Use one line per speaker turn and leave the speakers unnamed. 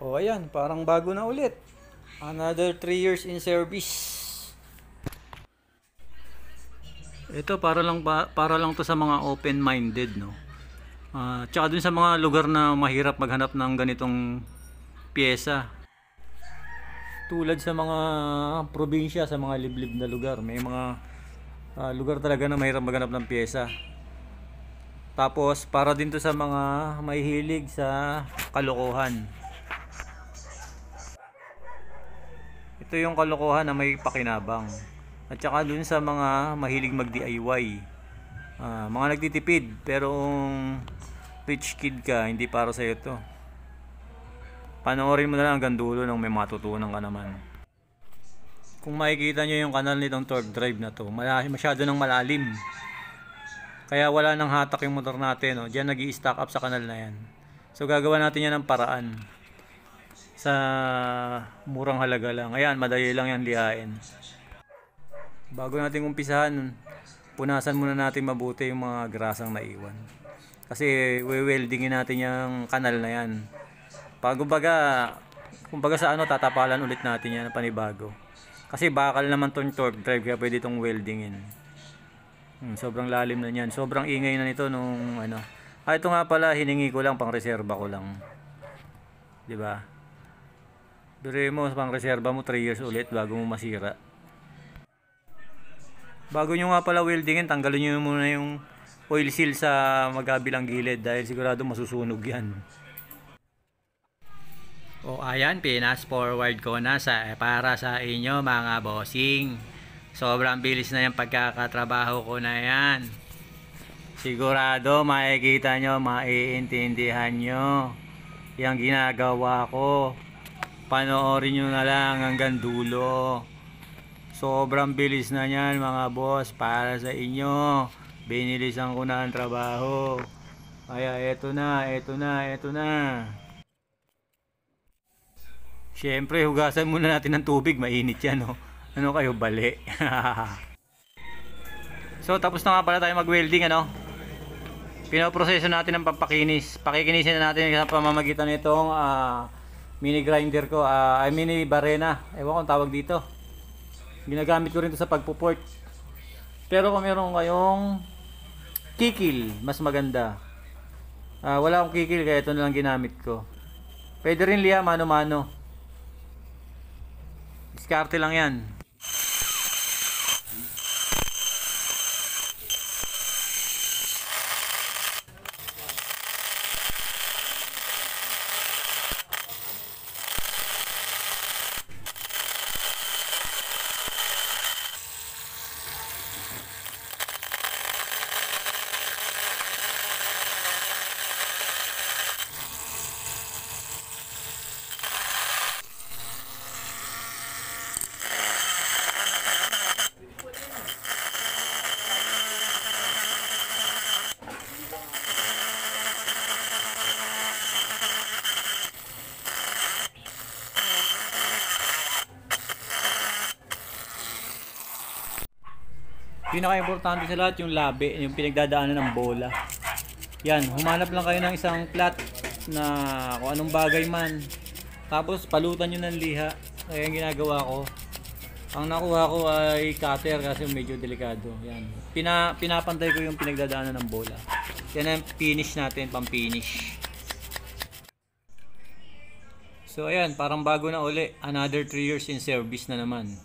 O ayan, parang bago na ulit. Another 3 years in service. Ito para lang to sa mga open-minded, no. Tsaka dun sa mga lugar na mahirap maghanap ng ganitong pyesa. Tulad sa mga probinsya, sa mga liblib na lugar, may mga lugar talaga na mahirap maghanap ng pyesa. Tapos para din to sa mga mahihilig sa kalokohan. Ito yung kalokohan na may pakinabang. At saka dun sa mga mahilig mag-DIY. Mga nagtitipid pero rich kid ka, hindi para sa to. Panoorin mo na lang hanggang dulo nang may matutunan ka naman. Kung makikita nyo yung kanal nitong torque drive na to, masyado nang malalim. Kaya wala nang hatak yung motor natin, no? Diyan nag-i-stack up sa kanal na yan. So gagawa natin yan ng paraan. Sa murang halaga lang. Ayan, madali lang yan lihain. Bago natin umpisahan, punasan muna natin mabuti yung mga grasang naiwan. Kasi we-weldingin natin yung kanal na yan. Kumbaga sa tatapalan ulit natin yan ng panibago. Kasi bakal naman tong torque drive kaya pwede itong weldingin. Sobrang lalim na niyan. Sobrang ingay na nito nung ito nga pala, hiningi ko lang, pang reserba ko lang. 'Di ba? Biro mo, pang reserba mo 3 years ulit bago mo masira. Bago nyo nga pala weldingin, tanggalin nyo muna yung oil seal sa magkabilang gilid dahil sigurado masusunog yan. O ayan, pinas forward ko na para sa inyo mga bossing. Sobrang bilis na yung pagkakatrabaho ko na yan. Sigurado makikita nyo, maiintindihan nyo yung ginagawa ko. Panoorin nyo na lang hanggang dulo. Sobrang bilis na yan mga boss para sa inyo. Binilisan ko na ang trabaho. Kaya eto na. Siyempre, hugasan muna natin ng tubig. Mainit yan, no? Ano kayo, bali? So, tapos na nga pala tayo mag-welding, pinoproseso natin ang pampakinis. Pakikinisin na natin sa pamamagitan nitong mini grinder ko. Mini barena. Ewan ko ang tawag dito. Ginagamit ko rin ito sa pagpuport. Pero kung meron kayong kikil, mas maganda. Wala akong kikil kaya ito na lang ginamit ko. Pwede rin liha mano-mano. Diskarte lang yan. Pinaka-importante sa lahat yung labi, yung pinagdadaanan ng bola. Yan, humanap lang kayo ng isang flat na kung anong bagay man. Tapos palutan nyo ng liha. Kaya yung ginagawa ko. Ang nakuha ko ay cutter kasi medyo delikado. Yan. Pinapantay ko yung pinagdadaanan ng bola. Yan ang finish natin, pang-finish. So ayan, parang bago na uli. Another 3 years in service na naman.